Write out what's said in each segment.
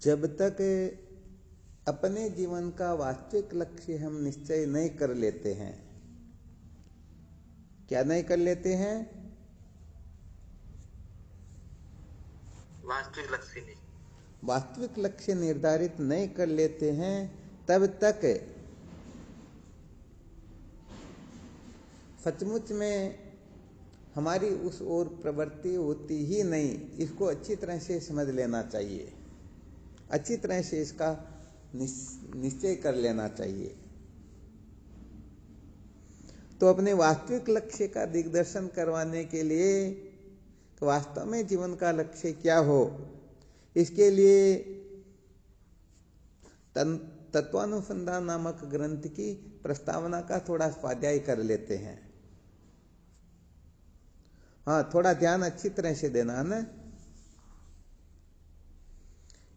जब तक अपने जीवन का वास्तविक लक्ष्य हम निश्चय नहीं कर लेते हैं, क्या नहीं कर लेते हैं? वास्तविक लक्ष्य निर्धारित नहीं कर लेते हैं, तब तक सचमुच में हमारी उस ओर प्रवृत्ति होती ही नहीं। इसको अच्छी तरह से समझ लेना चाहिए, अच्छी तरह से इसका निश्चय कर लेना चाहिए। तो अपने वास्तविक लक्ष्य का दिग्दर्शन करवाने के लिए तो वास्तव में जीवन का लक्ष्य क्या हो, इसके लिए तत्वानुसंधान नामक ग्रंथ की प्रस्तावना का थोड़ा स्वाध्याय कर लेते हैं। हाँ, थोड़ा ध्यान अच्छी तरह से देना ना।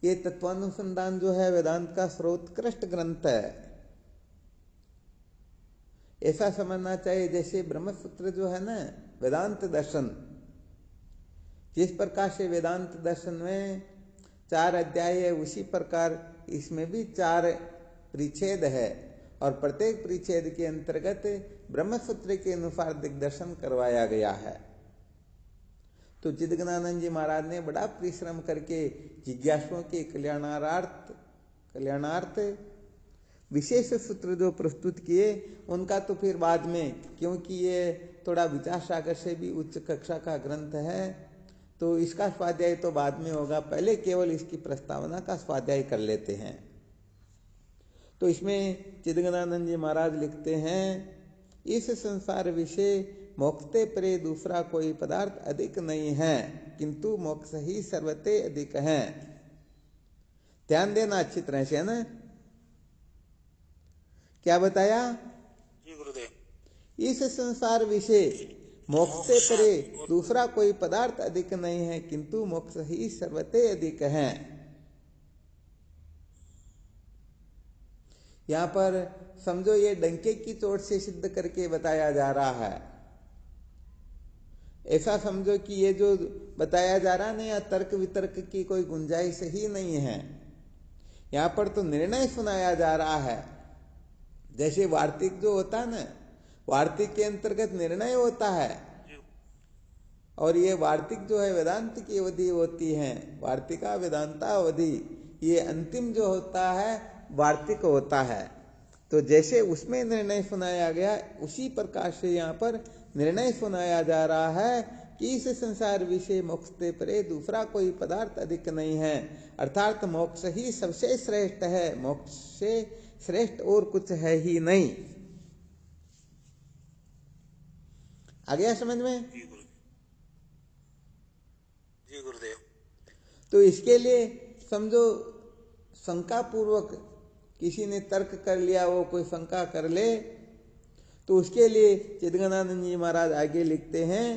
ये तत्वानुसंधान जो है वेदांत का सर्वोत्कृष्ट ग्रंथ है। ऐसा समझना चाहिए जैसे ब्रह्मसूत्र जो है ना, वेदांत दर्शन, जिस प्रकार से वेदांत दर्शन में 4 अध्याय है, उसी प्रकार इसमें भी 4 परिच्छेद है और प्रत्येक परिच्छेद के अंतर्गत ब्रह्मसूत्र के अनुसार दिग्दर्शन करवाया गया है। तो चिदगनानंद जी महाराज ने बड़ा परिश्रम करके जिज्ञासुओं के कल्याणार्थ विशेष सूत्र जो प्रस्तुत किए, उनका तो फिर बाद में, क्योंकि ये थोड़ा विचार सागर से भी उच्च कक्षा का ग्रंथ है, तो इसका स्वाध्याय तो बाद में होगा। पहले केवल इसकी प्रस्तावना का स्वाध्याय कर लेते हैं। तो इसमें चिदगनानंद जी महाराज लिखते हैं, इस संसार विषय मोक्षते परे दूसरा कोई पदार्थ अधिक नहीं है, किंतु मोक्ष ही सर्वते अधिक है। ध्यान देना अच्छी तरह से, है ना। क्या बताया? जी गुरुदेव। इस संसार विषय मोक्षते परे दूसरा कोई पदार्थ अधिक नहीं है, किंतु मोक्ष ही सर्वते अधिक है। यहां पर समझो ये डंके की चोट से सिद्ध करके बताया जा रहा है। ऐसा समझो कि ये जो बताया जा रहा है ना, तर्क वितर्क की कोई गुंजाइश ही नहीं है। यहां पर तो निर्णय सुनाया जा रहा है। जैसे वार्तिक जो होता है ना, वार्तिक के अंतर्गत निर्णय होता है, और ये वार्तिक जो है वेदांत की अवधि होती है, वार्तिका वेदांता अवधि, ये अंतिम जो होता है वार्तिक होता है। तो जैसे उसमें निर्णय सुनाया गया, उसी प्रकार से यहाँ पर निर्णय सुनाया जा रहा है कि इस संसार विषय मोक्षते परे दूसरा कोई पदार्थ अधिक नहीं है, अर्थात मोक्ष ही सबसे श्रेष्ठ है, मोक्ष से श्रेष्ठ और कुछ है ही नहीं। आ गया समझ में? जी गुरुदेव। तो इसके लिए समझो शंका पूर्वक किसी ने तर्क कर लिया, वो कोई शंका कर ले, तो उसके लिए चिदगनानंद जी महाराज आगे लिखते हैं,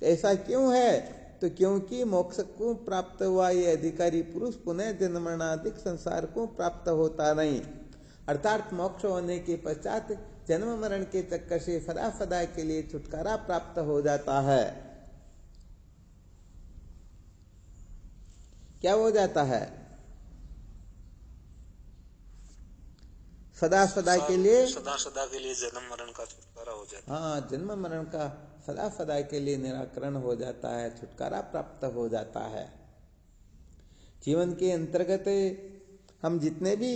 ऐसा क्यों है? तो क्योंकि मोक्ष को प्राप्त हुआ ये अधिकारी पुरुष पुनः जन्मरणाधिक संसार को प्राप्त होता नहीं, अर्थात मोक्ष होने के पश्चात जन्म मरण के चक्कर से सदा सदा के लिए छुटकारा प्राप्त हो जाता है। क्या हो जाता है? सदा सदा के लिए जन्म मरण का छुटकारा हो जाता है। हाँ, जन्म मरण का सदा सदा के लिए निराकरण हो जाता है, छुटकारा प्राप्त हो जाता है। जीवन के अंतर्गत हम जितने भी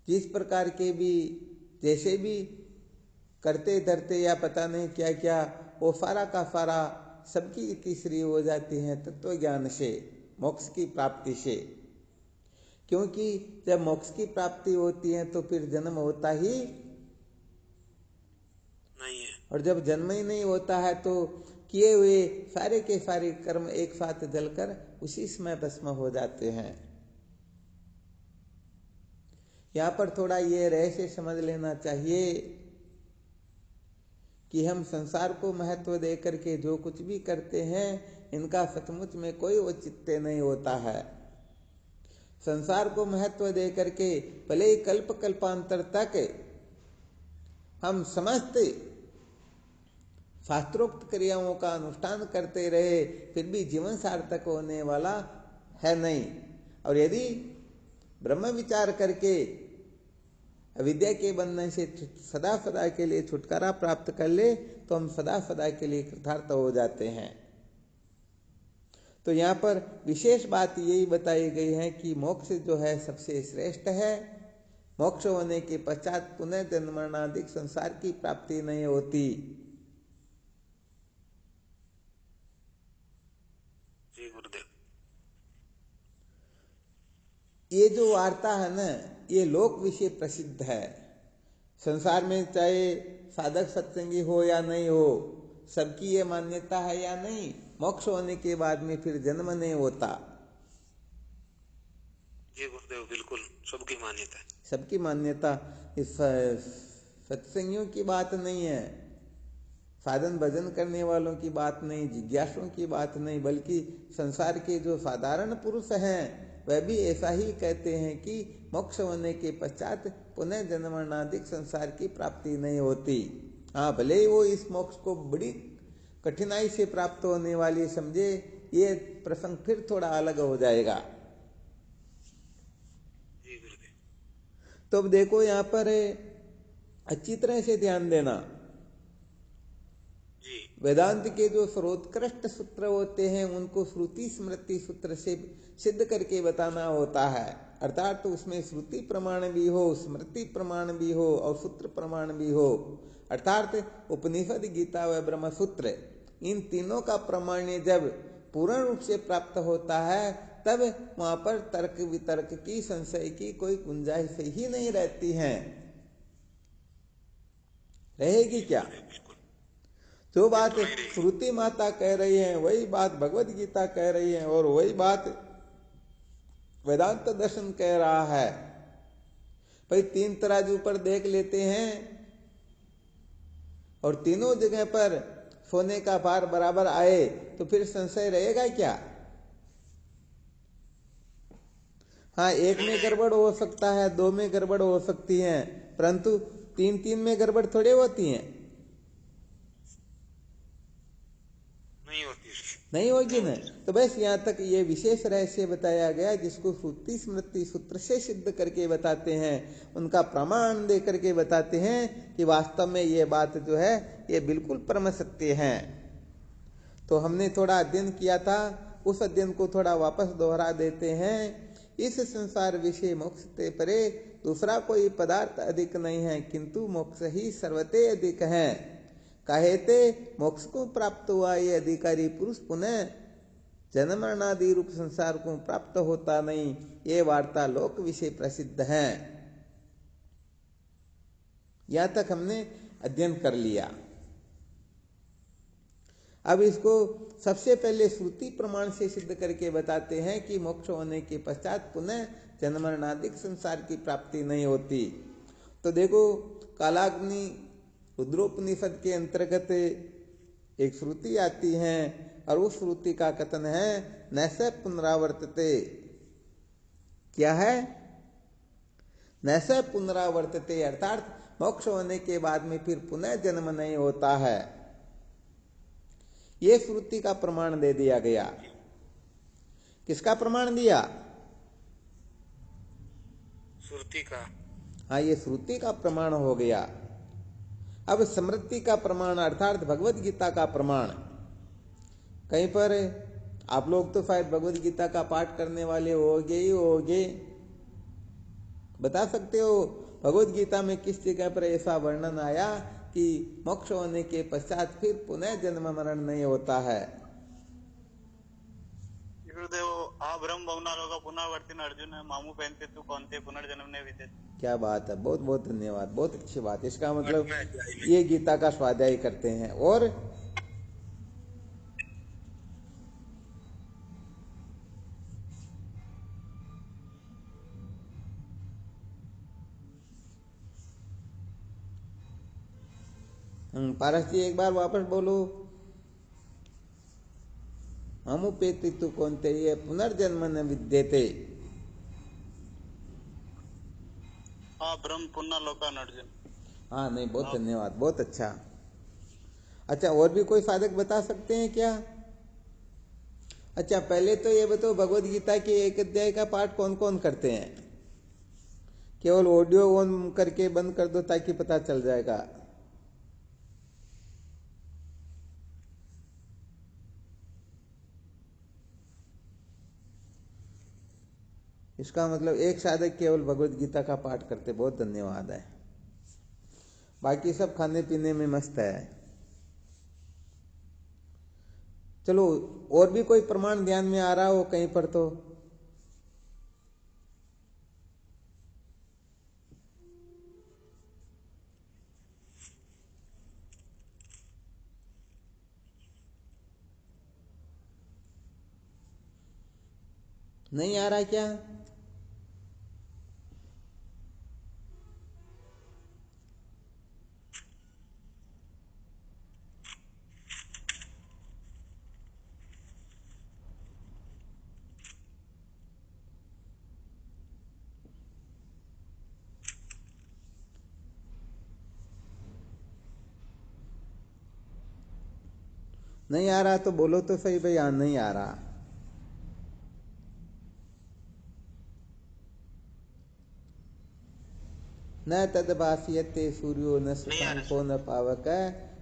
जिस प्रकार के भी जैसे भी करते धरते या पता नहीं क्या क्या, वो सारा का सारा सबकी तीसरी हो जाती है तत्व ज्ञान से, मोक्ष की प्राप्ति से। क्योंकि जब मोक्ष की प्राप्ति होती है तो फिर जन्म होता ही नहीं है, और जब जन्म ही नहीं होता है तो किए हुए सारे के सारे कर्म एक साथ जलकर उसी समय भस्म हो जाते हैं। यहाँ पर थोड़ा ये रहस्य समझ लेना चाहिए कि हम संसार को महत्व दे करके जो कुछ भी करते हैं, इनका सचमुच में कोई औचित्य नहीं होता है। संसार को महत्व दे करके भले ही कल्प कल्पांतर तक हम समस्त शास्त्रोक्त क्रियाओं का अनुष्ठान करते रहे फिर भी जीवन सार्थक होने वाला है नहीं। और यदि ब्रह्म विचार करके अविद्या के बंधन से सदा सदा के लिए छुटकारा प्राप्त कर ले तो हम सदा सदा के लिए कृतार्थ हो जाते हैं। तो यहाँ पर विशेष बात यही बताई गई है कि मोक्ष जो है सबसे श्रेष्ठ है। मोक्ष होने के पश्चात पुनः जन्म मरणादिक संसार की प्राप्ति नहीं होती। जी गुरुदेव। ये जो वार्ता है ना, ये लोक विषय प्रसिद्ध है। संसार में चाहे साधक सत्संगी हो या नहीं हो, सबकी ये मान्यता है या नहीं, मोक्ष होने के बाद में फिर जन्म नहीं होता। जी गुरुदेव, बिल्कुल सबकी मान्यता है। सबकी मान्यता। इस सत्संगियों की बात नहीं है, साधन भजन करने वालों की बात नहीं, जिज्ञासुओं की बात नहीं, बल्कि संसार के जो साधारण पुरुष हैं वह भी ऐसा ही कहते हैं कि मोक्ष होने के पश्चात पुनः जन्म मरणादिक संसार की प्राप्ति नहीं होती। हाँ, भले ही वो इस मोक्ष को बड़ी कठिनाई से प्राप्त होने वाली समझे, ये प्रसंग फिर थोड़ा अलग हो जाएगा। जी गुरुदेव। तो अब देखो यहाँ पर अच्छी तरह से ध्यान देना। जी। वेदांत के जो सर्वोत्कृष्ट सूत्र होते हैं उनको श्रुति स्मृति सूत्र से सिद्ध करके बताना होता है। अर्थात तो उसमें श्रुति प्रमाण भी हो, स्मृति प्रमाण भी हो और सूत्र प्रमाण भी हो। अर्थात उपनिषद, गीता व ब्रह्म सूत्र, इन तीनों का प्रमाण्य जब पूर्ण रूप से प्राप्त होता है तब वहां पर तर्क वितर्क की, संशय की कोई गुंजाइश ही नहीं रहती है। रहेगी क्या? जो बात श्रुति माता कह रही है वही बात भगवत गीता कह रही है और वही बात वेदांत दर्शन कह रहा है। भाई तीन तराजू पर देख लेते हैं और तीनों जगह पर सोने का भार बराबर आए तो फिर संशय रहेगा क्या? हाँ, एक में गड़बड़ हो सकता है, दो में गड़बड़ हो सकती है, परंतु तीन तीन में गड़बड़ थोड़े होती है। नहीं होगी ना। तो बस यहाँ तक ये विशेष रहस्य बताया गया जिसको श्रुति स्मृति सूत्र से सिद्ध करके बताते हैं, उनका प्रमाण दे करके बताते हैं कि वास्तव में ये बात जो है ये बिल्कुल परम सत्य है। तो हमने थोड़ा अध्ययन किया था, उस अध्ययन को थोड़ा वापस दोहरा देते हैं। इस संसार विषय मोक्ष ते परे दूसरा कोई पदार्थ अधिक नहीं है, किंतु मोक्ष ही सर्वते अधिक है। कहते मोक्ष को प्राप्त हुआ ये अधिकारी पुरुष पुनः जन्म मरणादि रूप संसार को प्राप्त होता नहीं। ये वार्ता लोक विषय प्रसिद्ध है। यहां तक हमने अध्ययन कर लिया। अब इसको सबसे पहले श्रुति प्रमाण से सिद्ध करके बताते हैं कि मोक्ष होने के पश्चात पुनः जन्म मरणादिक संसार की प्राप्ति नहीं होती। तो देखो, कालाग्नि रुद्रोपनिषद के अंतर्गत एक श्रुति आती है और उस श्रुति का कथन है नैसे पुनरावर्तते। क्या है? नैसे पुनरावर्तते, अर्थात मोक्ष होने के बाद में फिर पुनः जन्म नहीं होता है। ये श्रुति का प्रमाण दे दिया गया। किसका प्रमाण दिया? श्रुति का। हाँ, ये श्रुति का प्रमाण हो गया। अब स्मृति का प्रमाण अर्थात भगवत गीता का प्रमाण। कहीं पर आप लोग तो शायद भगवत गीता का पाठ करने वाले होगे, बता सकते हो भगवत गीता में किस जगह पर ऐसा वर्णन आया कि मोक्ष होने के पश्चात फिर पुनः जन्म मरण नहीं होता है? गुरुदेव, आ ब्रह्म भवनार होगा पुनरावर्तिन अर्जुन मामू पहनते तू कौनते पुनर्जन्म ने विदे। क्या बात है, बहुत बहुत धन्यवाद, बहुत अच्छी बात। इसका मतलब ये गीता का स्वाध्याय करते हैं। और पारस जी एक बार वापस बोलो। अमुपेति तु कौनते, ये पुनर्जन्म न विद्यते। हाँ, ब्रह्म पुनः लोकान अर्जुन। हाँ, नहीं, बहुत धन्यवाद, बहुत अच्छा। अच्छा, और भी कोई साधक बता सकते हैं क्या? अच्छा, पहले तो ये बताओ, भगवत गीता के एक अध्याय का पाठ कौन कौन करते हैं? केवल ऑडियो ऑन करके बंद कर दो ताकि पता चल जाएगा। इसका मतलब एक साधक केवल भगवत गीता का पाठ करते, बहुत धन्यवाद है। बाकी सब खाने पीने में मस्त है। चलो, और भी कोई प्रमाण ध्यान में आ रहा हो कहीं पर तो? नहीं आ रहा क्या? नहीं आ रहा तो बोलो तो सही भाई, हाँ नहीं आ रहा। न तद्भास्यते सूर्यो न शशांको न पावक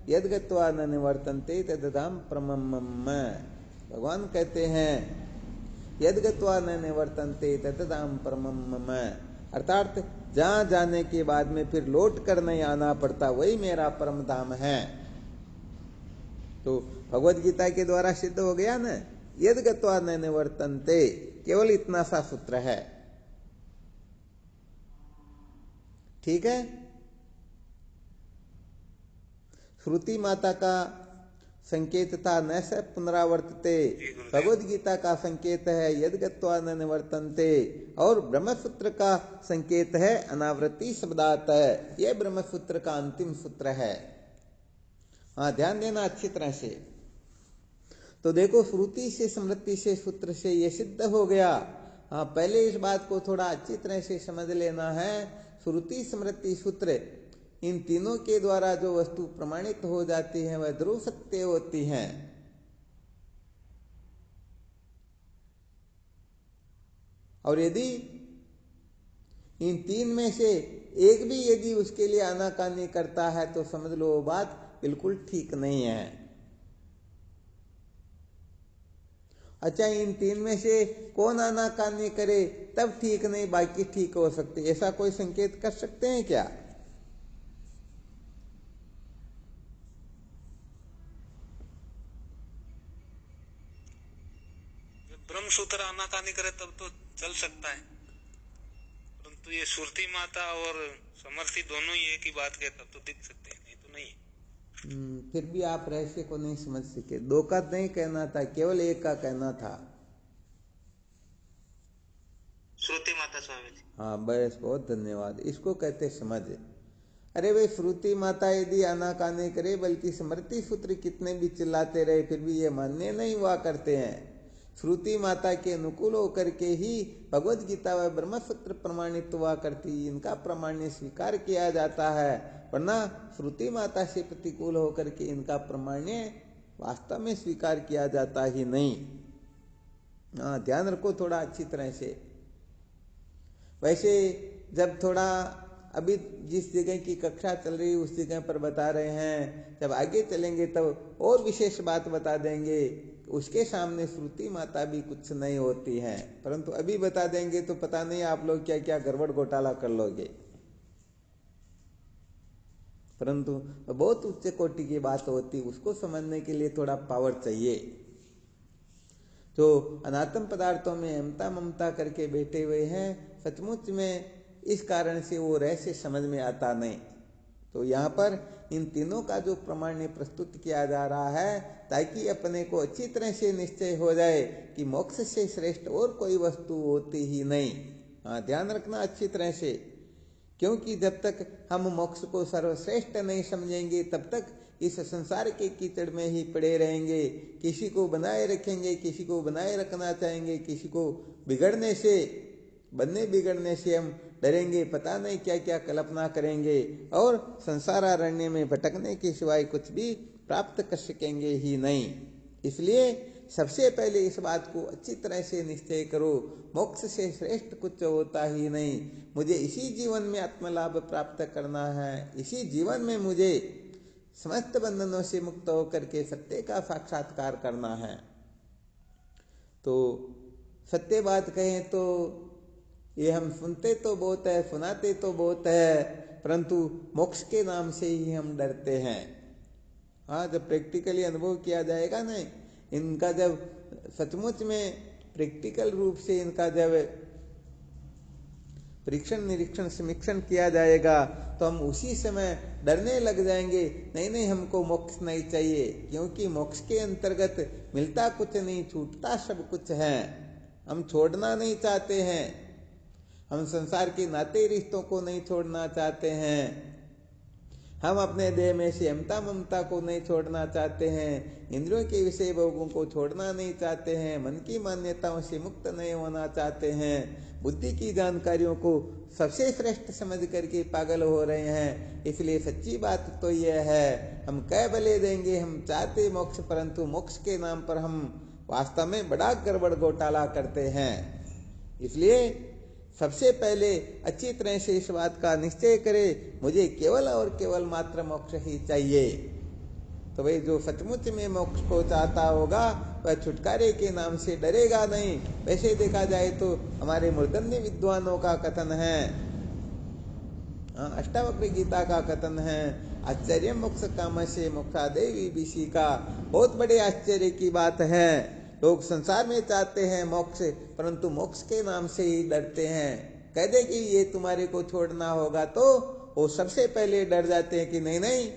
यद्गत्वा न निवर्तन्ते तद्धाम परमम्। भगवान कहते हैं यद्गत्वा न निवर्तन्ते तद्धाम परमम्, अर्थात जहां जाने के बाद में फिर लौट कर नहीं आना पड़ता, वही मेरा परम धाम है। तो भगवत गीता के द्वारा सिद्ध हो गया न, यद्गत्वा न निवर्तन्ते, केवल इतना सा सूत्र है। ठीक है। श्रुति माता का संकेत था न स पुनरावर्तते, भगवत गीता का संकेत है यद्गत्वा न निवर्तन्ते, और ब्रह्मसूत्र का संकेत है अनावृत्ति शब्दात है। यह ब्रह्मसूत्र का अंतिम सूत्र है। हाँ, ध्यान देना अच्छी तरह से। तो देखो, श्रुति से स्मृति से सूत्र से यह सिद्ध हो गया। हाँ, पहले इस बात को थोड़ा अच्छी तरह से समझ लेना है। श्रुति स्मृति सूत्र, इन तीनों के द्वारा जो वस्तु प्रमाणित हो जाती है वह ध्रुव सत्य होती हैं। और यदि इन तीन में से एक भी यदि उसके लिए आनाकानी करता है तो समझ लो वो बात बिल्कुल ठीक नहीं है। अच्छा, इन तीन में से कौन आनाकानी करे तब ठीक नहीं, बाकी ठीक हो सकते, ऐसा कोई संकेत कर सकते हैं क्या? ब्रह्म सूत्र आनाकानी करे तब तो चल सकता है, परंतु ये सुरती माता और समर्थी दोनों ही एक ही बात के तब तो दिख सकते हैं, नहीं तो नहीं। फिर भी आप रहस्य को नहीं समझ सके। दो का नहीं कहना था, केवल एक का कहना था। श्रुति माता स्वामी जी। हाँ बस, बहुत धन्यवाद। इसको कहते समझ। अरे भाई, श्रुति माता यदि आनाकानी करे, बल्कि स्मृति सूत्र कितने भी चिल्लाते रहे, फिर भी ये मान्य नहीं हुआ करते हैं। श्रुति माता के अनुकूल होकर के ही भगवत गीता व ब्रह्मसूत्र प्रमाणित हुआ करती, इनका प्रमाण्य स्वीकार किया जाता है, वरना श्रुति माता से प्रतिकूल होकर के इनका प्रमाण्य वास्तव में स्वीकार किया जाता ही नहीं। हाँ, ध्यान रखो थोड़ा अच्छी तरह से। वैसे जब थोड़ा अभी जिस जगह की कक्षा चल रही है उस जगह पर बता रहे हैं, जब आगे चलेंगे तब और विशेष बात बता देंगे। उसके सामने श्रुति माता भी कुछ नहीं होती है, परंतु अभी बता देंगे तो पता नहीं आप लोग क्या क्या गड़बड़ घोटाला कर लोगे। परंतु बहुत उच्च कोटि की बात होती, उसको समझने के लिए थोड़ा पावर चाहिए। जो अनात्म पदार्थों में ममता ममता करके बैठे हुए हैं, सचमुच में इस कारण से वो रहस्य समझ में आता नहीं। तो यहाँ पर इन तीनों का जो प्रमाण प्रस्तुत किया जा रहा है, ताकि अपने को अच्छी तरह से निश्चय हो जाए कि मोक्ष से श्रेष्ठ और कोई वस्तु होती ही नहीं। हाँ, ध्यान रखना अच्छी तरह से, क्योंकि जब तक हम मोक्ष को सर्वश्रेष्ठ नहीं समझेंगे तब तक इस संसार के कीचड़ में ही पड़े रहेंगे। किसी को बनाए रखेंगे, किसी को बनाए रखना चाहेंगे, किसी को बिगड़ने से बिगड़ने से हम डरेंगे, पता नहीं क्या क्या कल्पना करेंगे, और संसारारण्य में भटकने के सिवाय कुछ भी प्राप्त कर सकेंगे ही नहीं। इसलिए सबसे पहले इस बात को अच्छी तरह से निश्चय करो, मोक्ष से श्रेष्ठ कुछ होता ही नहीं। मुझे इसी जीवन में आत्मलाभ प्राप्त करना है, इसी जीवन में मुझे समस्त बंधनों से मुक्त होकर के सत्य का साक्षात्कार करना है। तो सत्य बात कहें तो ये हम सुनते तो बहुत है, सुनाते तो बहुत है, परंतु मोक्ष के नाम से ही हम डरते हैं। हाँ, जब प्रैक्टिकली अनुभव किया जाएगा ना, इनका जब सचमुच में प्रैक्टिकल रूप से इनका जब परीक्षण निरीक्षण समीक्षण किया जाएगा तो हम उसी समय डरने लग जाएंगे, नहीं नहीं हमको मोक्ष नहीं चाहिए, क्योंकि मोक्ष के अंतर्गत मिलता कुछ नहीं, छूटता सब कुछ है। हम छोड़ना नहीं चाहते हैं, हम संसार के नाते रिश्तों को नहीं छोड़ना चाहते हैं, हम अपने देह में क्षमता ममता को नहीं छोड़ना चाहते हैं, इंद्रियों के विषय भोगों को छोड़ना नहीं चाहते हैं, मन की मान्यताओं से मुक्त नहीं होना चाहते हैं, बुद्धि की जानकारियों को सबसे श्रेष्ठ समझ करके पागल हो रहे हैं। इसलिए सच्ची बात तो यह है, हम कह भले देंगे हम चाहते मोक्ष, परंतु मोक्ष के नाम पर हम वास्तव में बड़ा गड़बड़ घोटाला करते हैं। इसलिए सबसे पहले अच्छी तरह से इस बात का निश्चय करें, मुझे केवल और केवल मात्र मोक्ष ही चाहिए। तो भाई जो सचमुच में मोक्ष को चाहता होगा वह छुटकारे के नाम से डरेगा नहीं। वैसे देखा जाए तो हमारे मूर्धन्य विद्वानों का कथन है, अष्टावक्र गीता का कथन है, आश्चर्य मोक्ष काम से मोक्षा देवी विषि का। बहुत बड़े आश्चर्य की बात है, लोग संसार में चाहते हैं मोक्ष, परंतु मोक्ष के नाम से ही डरते हैं। कह दे कि ये तुम्हारे को छोड़ना होगा तो वो सबसे पहले डर जाते हैं कि नहीं नहीं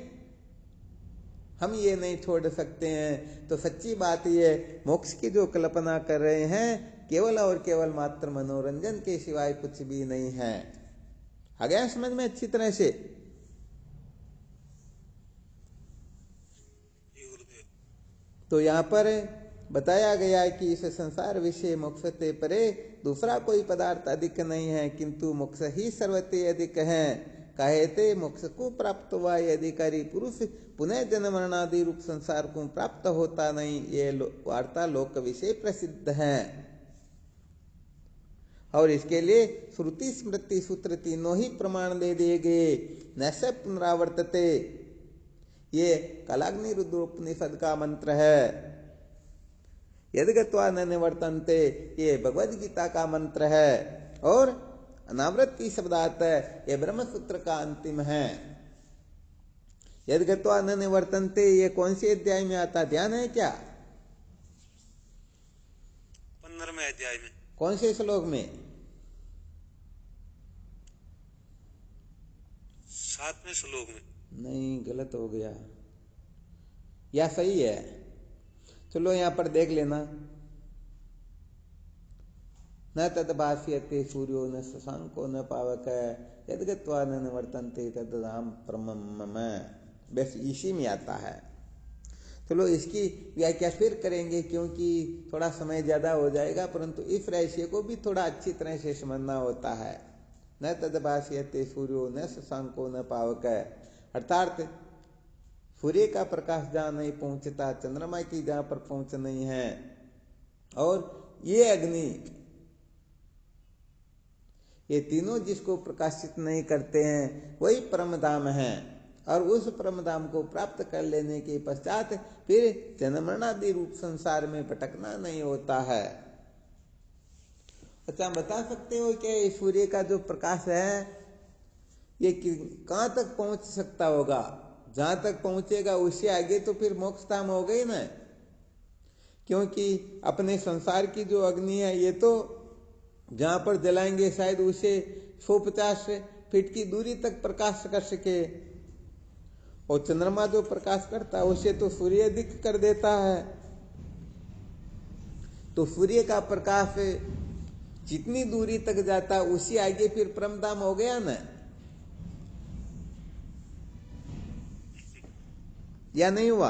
हम ये नहीं छोड़ सकते हैं। तो सच्ची बात ये, मोक्ष की जो कल्पना कर रहे हैं केवल और केवल मात्र मनोरंजन के सिवाय कुछ भी नहीं है। आ गया समझ में अच्छी तरह से? तो यहाँ पर बताया गया कि इस संसार विषय मोक्ष ते परे दूसरा कोई पदार्थ अधिक नहीं है, किंतु मोक्ष ही सर्वते अधिक है। कहते मोक्ष को प्राप्त हुआ ये अधिकारी पुरुष पुनः जन्म मरणादि रूप संसार को प्राप्त होता नहीं, ये वार्ता लोक विषय प्रसिद्ध है। और इसके लिए श्रुति स्मृति सूत्र तीनों ही प्रमाण दे दिए गए। नैष पुनरावर्तते, ये कालाग्नि रुद्रोपनिषद का मंत्र है। यद्गत्वा न निवर्तन्ते, ये भगवद गीता का मंत्र है। और अनावृत्ति शब्दार्थ है, ये ब्रह्म सूत्र का अंतिम है। यद्गत्वा न निवर्तन्ते, ये कौन से अध्याय में आता, ध्यान है क्या? 15वें अध्याय में। कौन से श्लोक में? 7वें श्लोक में। नहीं, गलत हो गया या सही है? चलो यहां पर देख लेना। न तद भाष्यते सूर्यो न शशांको न पावक, यद्गत्वा न निवर्तन्ते तद्धाम परमम् मम। बस इसी में आता है। चलो इसकी व्याख्या फिर करेंगे, क्योंकि थोड़ा समय ज्यादा हो जाएगा, परंतु इस रहस्य को भी थोड़ा अच्छी तरह से समझना होता है। न तद भाष्यते सूर्यो न शशांको न पावक, अर्थात सूर्य का प्रकाश जहां नहीं पहुंचता, चंद्रमा की जहां पर पहुंच नहीं है, और ये अग्नि, ये तीनों जिसको प्रकाशित नहीं करते हैं वही परम धाम है। और उस परम धाम को प्राप्त कर लेने के पश्चात फिर जन्मरणादि रूप संसार में भटकना नहीं होता है। अच्छा, बता सकते हो कि सूर्य का जो प्रकाश है ये कहां तक पहुंच सकता होगा? जहां तक पहुंचेगा उससे आगे तो फिर मोक्ष धाम हो गई ना, क्योंकि अपने संसार की जो अग्नि है ये तो जहां पर जलाएंगे शायद उसे 150 फीट की दूरी तक प्रकाश कर सके, और चंद्रमा जो प्रकाश करता है उसे तो सूर्य अधिक कर देता है। तो सूर्य का प्रकाश जितनी दूरी तक जाता उसी आगे फिर परमधाम हो गया ना, या नहीं हुआ?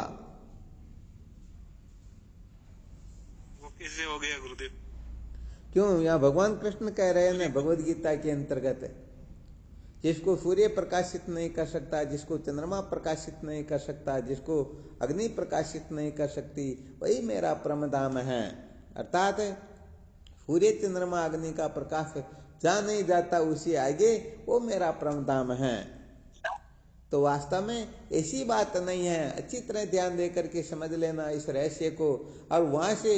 वो कैसे हो गया गुरुदेव? क्यों? यहाँ भगवान कृष्ण कह रहे हैं ना भगवद गीता के अंतर्गत, जिसको सूर्य प्रकाशित नहीं कर सकता, जिसको चंद्रमा प्रकाशित नहीं कर सकता, जिसको अग्नि प्रकाशित नहीं कर सकती, वही मेरा परम धाम है। अर्थात सूर्य चंद्रमा अग्नि का प्रकाश जहाँ नहीं जाता उसी आगे वो मेरा परम धाम है। तो वास्तव में ऐसी बात नहीं है। अच्छी तरह ध्यान दे करके समझ लेना इस रहस्य को, और वहां से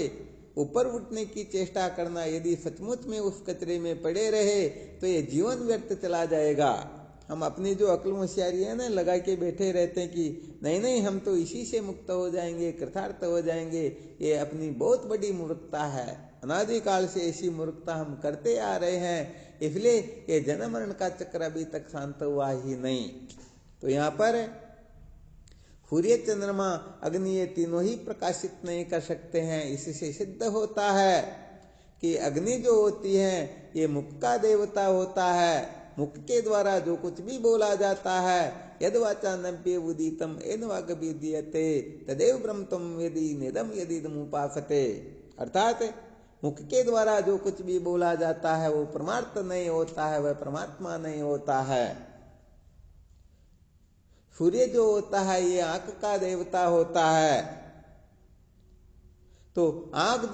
ऊपर उठने की चेष्टा करना। यदि सचमुच में उस कचरे में पड़े रहे तो ये जीवन व्यर्थ चला जाएगा। हम अपनी जो अक्ल होशियारी है ना लगा के बैठे रहते हैं कि नहीं नहीं हम तो इसी से मुक्त हो जाएंगे, कृतार्थ हो जाएंगे। ये अपनी बहुत बड़ी मूर्खता है। अनादिकाल से ऐसी मूर्खता हम करते आ रहे हैं, इसलिए ये जन्म मरण का चक्र अभी तक शांत हुआ ही नहीं। तो यहाँ पर सूर्य चंद्रमा अग्नि ये तीनों ही प्रकाशित नहीं कर सकते हैं। इससे सिद्ध होता है कि अग्नि जो होती है ये मुख का देवता होता है। मुख के द्वारा जो कुछ भी बोला जाता है, यद वाचा नभ्य उदितम एन वाग विद्यते तदेव ब्रह्मत्वं यदि नेदम यदिदमुपासते। अर्थात मुख के द्वारा जो कुछ भी बोला जाता है वो परमार्थ नहीं होता है, वह परमात्मा नहीं होता है। सूर्य जो होता है ये आंख का देवता होता है। तो आंख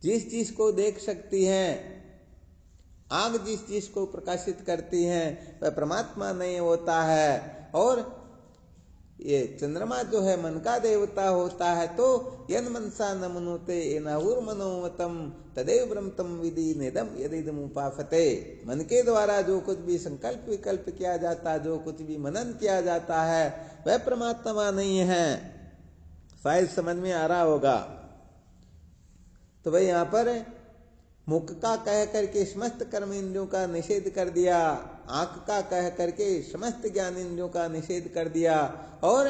जिस चीज को देख सकती है, आंख जिस चीज को प्रकाशित करती है, वह परमात्मा नहीं होता है। और ये चंद्रमा जो है मन का देवता होता है। तो यन मनसा न मनुते एनाहुर मनोमतम तदेव ब्रह्मत्वं विधि नेदम यदिदमुपासते। मन के द्वारा जो कुछ भी संकल्प विकल्प किया जाता है, जो कुछ भी मनन किया जाता है, वह परमात्मा नहीं है। शायद समझ में आ रहा होगा। तो भाई यहाँ पर मुख का कह करके समस्त कर्म इंद्रियों का निषेध कर दिया, आंख का कह करके समस्त ज्ञान इंद्रियों का निषेध कर दिया, और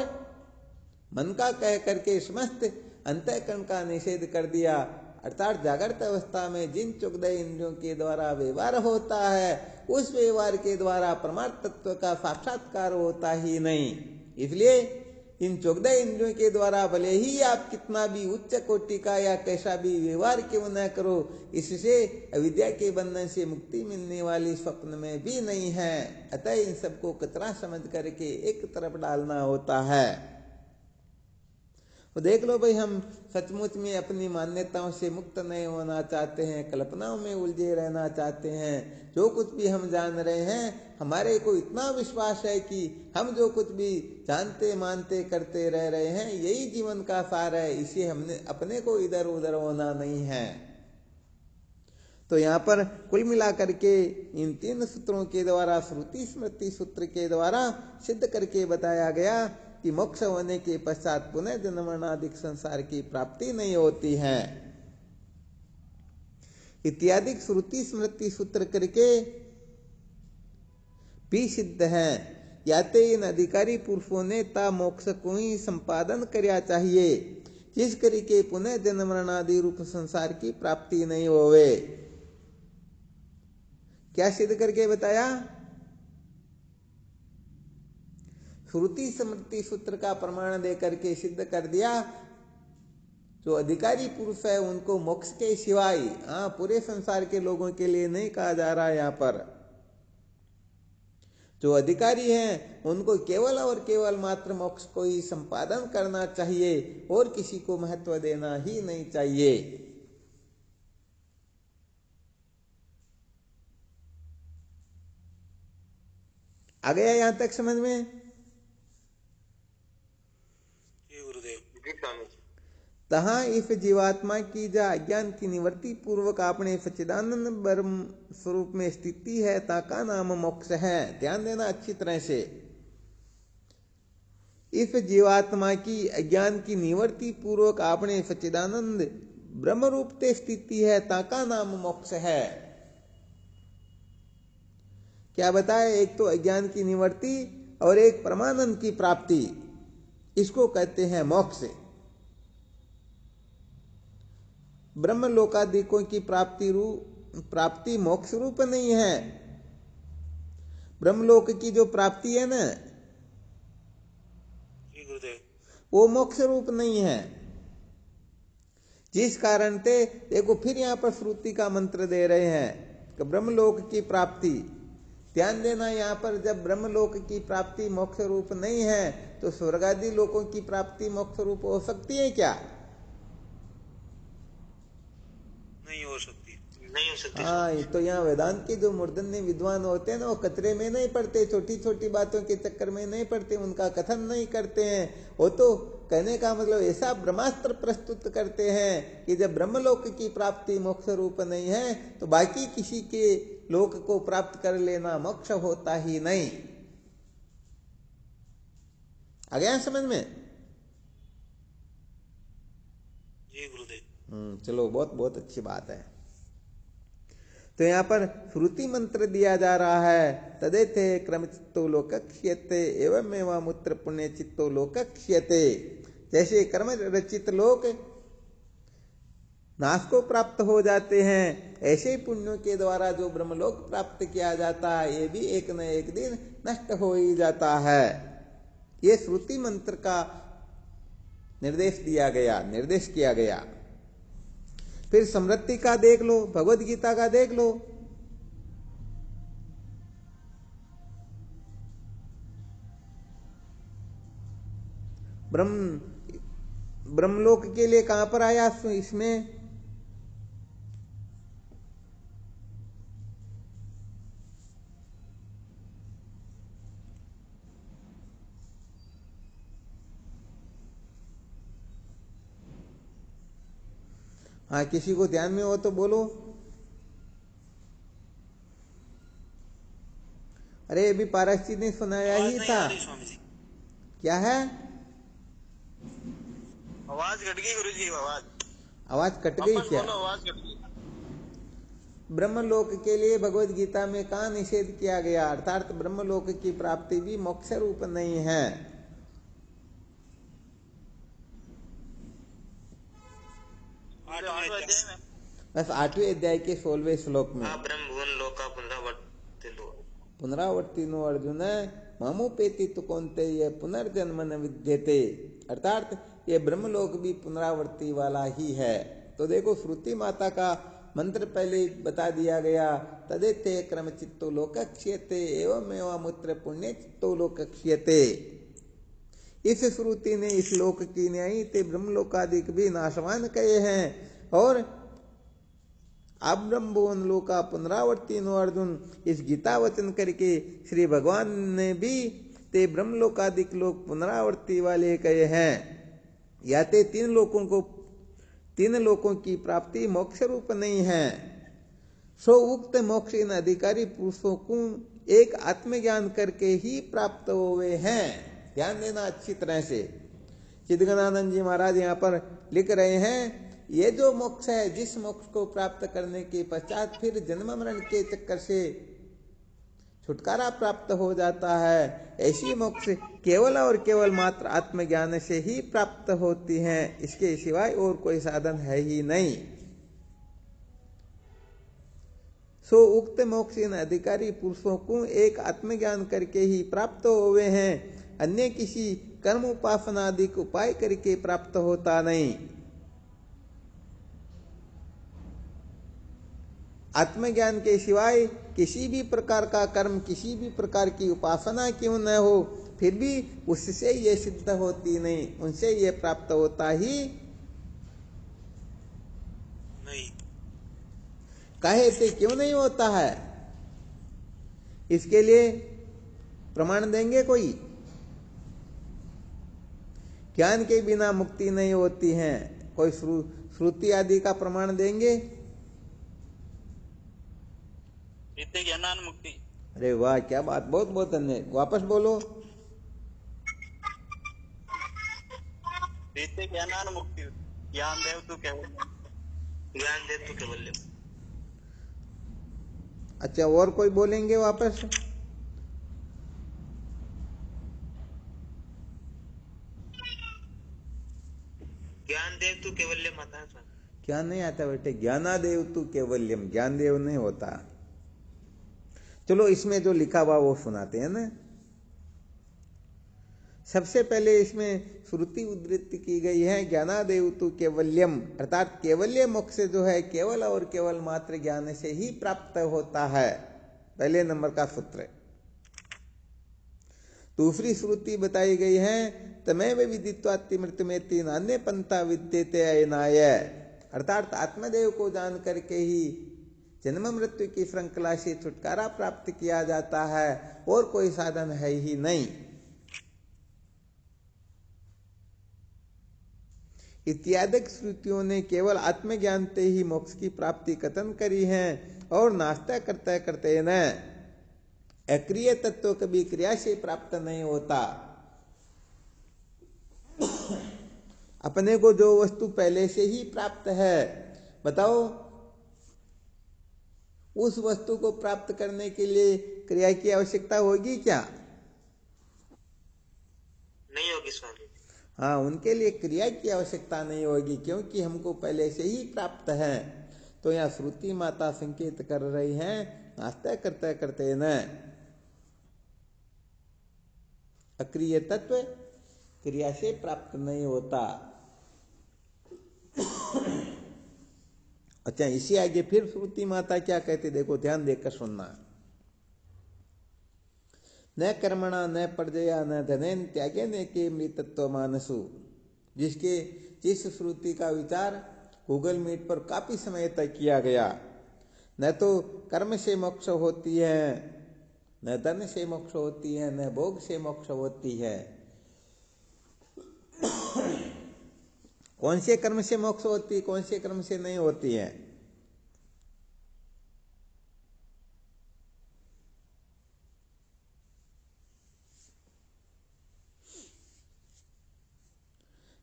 मन का कह करके समस्त अंतःकरण का निषेध कर दिया। अर्थात जागृत अवस्था में जिन 14 इंद्रियों के द्वारा व्यवहार होता है, उस व्यवहार के द्वारा परमार्थ तत्व का साक्षात्कार होता ही नहीं। इसलिए इन 14 इंद्रियों के द्वारा भले ही आप कितना भी उच्च कोटि का या कैसा भी व्यवहार क्यों न करो, इससे अविद्या के बंधन से मुक्ति मिलने वाली स्वप्न में भी नहीं है। अतः इन सबको कचरा समझ करके एक तरफ डालना होता है। तो देख लो भाई, हम सचमुच में अपनी मान्यताओं से मुक्त नहीं होना चाहते हैं, कल्पनाओं में उलझे रहना चाहते हैं। जो कुछ भी हम जान रहे हैं, हमारे को इतना विश्वास है कि हम जो कुछ भी जानते मानते करते रह रहे हैं यही जीवन का सार है। इसे हमने अपने को इधर उधर होना नहीं है। तो यहाँ पर कुल मिलाकर के इन 3 सूत्रों के द्वारा, श्रुति स्मृति सूत्र के द्वारा सिद्ध करके बताया गया कि मोक्ष होने के पश्चात पुनः जन्म मरणादिक संसार की प्राप्ति नहीं होती है। इत्यादि श्रुति स्मृति सूत्र करके भी सिद्ध है। याते इन अधिकारी पुरुषों ने ता मोक्ष को ही संपादन करना चाहिए, जिस करके पुनः जन्म मरणादि रूप संसार की प्राप्ति नहीं होवे। क्या सिद्ध करके बताया? श्रुति स्मृति सूत्र का प्रमाण देकर के सिद्ध कर दिया, जो अधिकारी पुरुष है उनको मोक्ष के सिवाय, पूरे संसार के लोगों के लिए नहीं कहा जा रहा है। यहाँ पर जो अधिकारी हैं उनको केवल और केवल मात्र मोक्ष को ही संपादन करना चाहिए, और किसी को महत्व देना ही नहीं चाहिए। आ गया यहां तक समझ में? तहाँ इस जीवात्मा की जा अज्ञान की निवृत्ति पूर्वक अपने सच्चिदानंद ब्रह्म स्वरूप में स्थिति है, ताका नाम मोक्ष है। ध्यान देना अच्छी तरह से। इस जीवात्मा की अज्ञान की निवृत्ति पूर्वक अपने सच्चिदानंद ब्रह्म रूप में स्थिति है, ताका नाम मोक्ष है। क्या बताए? एक तो अज्ञान की निवृत्ति और एक परमानंद की प्राप्ति, इसको कहते हैं मोक्ष। ब्रह्म लोकादिकों की प्राप्ति मोक्ष रूप नहीं है। ब्रह्मलोक की जो प्राप्ति है ना, वो मोक्ष रूप नहीं है। जिस कारण से देखो फिर यहां पर श्रुति का मंत्र दे रहे हैं कि ब्रह्मलोक की प्राप्ति, ध्यान देना, यहाँ पर जब ब्रह्मलोक की प्राप्ति मोक्ष रूप नहीं है तो स्वर्गादि लोकों की प्राप्ति मोक्ष रूप हो सकती है क्या? नहीं हो सकती। हाँ, तो यहाँ वेदांत के जो मूर्धन्य विद्वान होते हैं ना, वो कचरे में नहीं पड़ते, छोटी छोटी बातों के चक्कर में नहीं पड़ते, उनका कथन नहीं करते हैं। वो तो कहने का मतलब ऐसा ब्रह्मास्त्र प्रस्तुत करते हैं कि जब ब्रह्मलोक की प्राप्ति मोक्ष रूप नहीं है तो बाकी किसी के लोक को प्राप्त कर लेना मोक्ष होता ही नहीं। आ गया समझ में? जी गुरुदेव। चलो, बहुत बहुत अच्छी बात है। तो यहाँ पर श्रुति मंत्र दिया जा रहा है, तदेते क्रम चित्तो लोकक्ष्यते एवं एवं मूत्र पुण्य चित्तो लोकक्ष्यते। जैसे कर्म रचित लोक नाश को प्राप्त हो जाते हैं, ऐसे ही पुण्यों के द्वारा जो ब्रह्मलोक प्राप्त किया जाता है ये भी एक न एक दिन नष्ट हो ही जाता है। ये श्रुति मंत्र का निर्देश किया गया। फिर स्मृति का देख लो, भगवद गीता का देख लो। ब्रह्मलोक के लिए कहां पर आया इसमें? हाँ, किसी को ध्यान में हो तो बोलो। अरे अभी पारसी ने सुनाया ही था। क्या है? आवाज कट गई गुरुजी, आवाज कट गई क्या? आवाज कट गई। ब्रह्मलोक के लिए भगवद गीता में कहाँ निषेध किया गया? अर्थात ब्रह्मलोक की प्राप्ति भी मोक्ष रूप नहीं है। बस 8वें अध्याय के 16वें श्लोक में पुनरावर्ती नो अर्जुन मामुपेति तो कौनते ये पुनर्जन्म न विद्यते। अर्थात ये ब्रह्मलोक भी पुनरावर्ती वाला ही है। तो देखो, श्रुति माता का मंत्र पहले बता दिया गया, तदेते क्रम चित्तो लोकक्ष्यते एवं एवं मूत्र पुण्य चित्तो लोकक्ष्यते। इस श्रुति ने इस लोक की न्यायी ते ब्रह्मलोकादिक भी नाशवान कहे हैं। और अब ब्रह्मभुवन लोका पुनरावर्ती नो अर्जुन, इस गीता वचन करके श्री भगवान ने भी ते ब्रह्मलोकादिक लोक पुनरावर्ती वाले कहे हैं। या ते तीन लोकों की प्राप्ति मोक्ष रूप नहीं है। सो उक्त मोक्ष इन अधिकारी पुरुषों को एक आत्मज्ञान करके ही प्राप्त हुए हैं। ध्यान देना अच्छी तरह से। चिदगनानंद जी महाराज यहाँ पर लिख रहे हैं, ये जो मोक्ष है, जिस मोक्ष को प्राप्त करने के पश्चात फिर जन्म मरण के चक्कर से छुटकारा प्राप्त हो जाता है, ऐसी मोक्ष केवल और केवल मात्र आत्मज्ञान से ही प्राप्त होती हैं। इसके सिवाय और कोई साधन है ही नहीं। सो उक्त मोक्ष इन अधिकारी पुरुषों को एक आत्मज्ञान करके ही प्राप्त हुए हैं, अन्य किसी कर्म उपासना आदि उपाय करके प्राप्त होता नहीं। आत्मज्ञान के सिवाय किसी भी प्रकार का कर्म, किसी भी प्रकार की उपासना क्यों न हो, फिर भी उससे ये सिद्ध होती नहीं, उनसे ये प्राप्त होता ही नहीं। काहे से क्यों नहीं होता है? इसके लिए प्रमाण देंगे कोई? ज्ञान के बिना मुक्ति नहीं होती है। कोई श्रुति आदि का प्रमाण देंगे? नित्य ज्ञानान मुक्ति। अरे वाह, क्या बात, बहुत बहुत धन्यवाद। वापस बोलो। नित्य ज्ञानान मुक्ति, ज्ञान देव तू केवल। अच्छा, और कोई बोलेंगे वापस? ज्ञानदेव तू केवल्यम आता है। क्या नहीं आता बेटे? ज्ञानादेव तू केवल्यम, ज्ञानदेव नहीं होता। चलो, इसमें जो लिखा हुआ वो सुनाते हैं ना। सबसे पहले इसमें श्रुति उद्धृत की गई है, ज्ञानादेव तू केवल्यम, अर्थात केवल्य मोक्ष जो है केवल और केवल मात्र ज्ञान से ही प्राप्त होता है। पहले नंबर का सूत्र है। दूसरी श्रुति बताई गई है तमेव विदित्वाति मृत्युमेति नान्य पंथा विद्यते अयनाय, अर्थात आत्मदेव को जान करके ही जन्म मृत्यु की श्रृंखला से छुटकारा प्राप्त किया जाता है, और कोई साधन है ही नहीं। इत्यादि श्रुतियों ने केवल आत्मज्ञान से ही मोक्ष की प्राप्ति कथन करी है, और नास्ता करते करते न अक्रिय तत्व कभी क्रिया से प्राप्त नहीं होता। अपने को जो वस्तु पहले से ही प्राप्त है, बताओ उस वस्तु को प्राप्त करने के लिए क्रिया की आवश्यकता होगी क्या? नहीं होगी स्वामी। हाँ, उनके लिए क्रिया की आवश्यकता नहीं होगी, क्योंकि हमको पहले से ही प्राप्त है। तो यहाँ श्रुति माता संकेत कर रही है नास्ता करते करते न अक्रिय तत्व क्रिया से प्राप्त नहीं होता। अच्छा, इसी आगे फिर श्रुति माता क्या कहती, देखो ध्यान देकर सुनना। न कर्मणा न प्रजया न धनेन त्यागे न के मृतत्व मानसु, जिस श्रुति का विचार गूगल मीट पर काफी समय तक किया गया। न तो कर्म से मोक्ष होती है, न धन से मोक्ष होती है, न भोग से मोक्ष होती है। कौन से कर्म से मोक्ष होती है, कौन से कर्म से नहीं होती है?